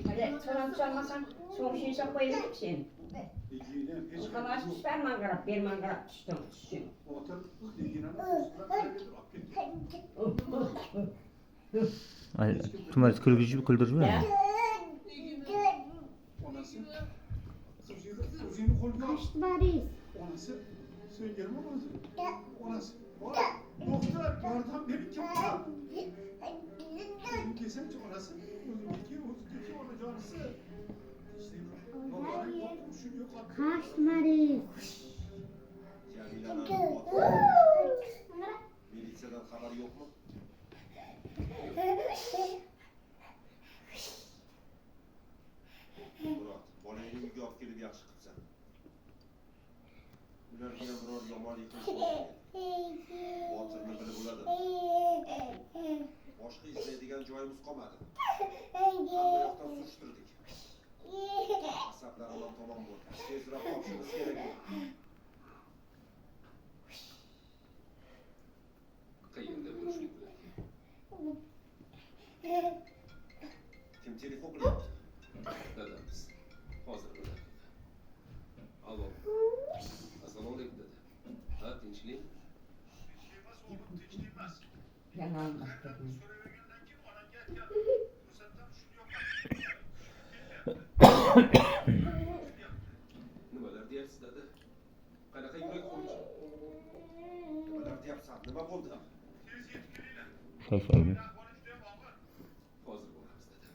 Hadi çalan çalmasan son şişe koyabilir misin? Kalaş düşer mangarap, bir mangarap düştüm. Ay, tumarız kulübücü kuldurcu mu? Kaç numarayız? Söyleyelim onası. Doktor, yardım verin ki bana. Desem ki orası, özündeki olacağınızı. Kaç numarayız? Milisyeden haber yok mu? Murat, bolayını müge alıp gelip yaxşı qıpsan. Ular yine biror yomon yıkılış bo'ldi. Botirni bilib bo'ladi. Boshqa izlaydigan joyimiz qolmadi. Hamma yoqdan surishtirdik. Asablarimdan tamom bo'ldi. Tezroq topishimiz kerak. Qayerda bo'lishlik kerak? Kim telefon qilyapti? Dadamiz. Hozir bo'ladi. Alo. Assalomu alaykum dada. Ha, tinchlik? Tinchlik emas. Yalan. Nimalar deyapsiz dada? Qanaqa yurak xuruji? Nimalar deyapsan? Nima bo'ldi? Şof abi. Hozir boramiz dada.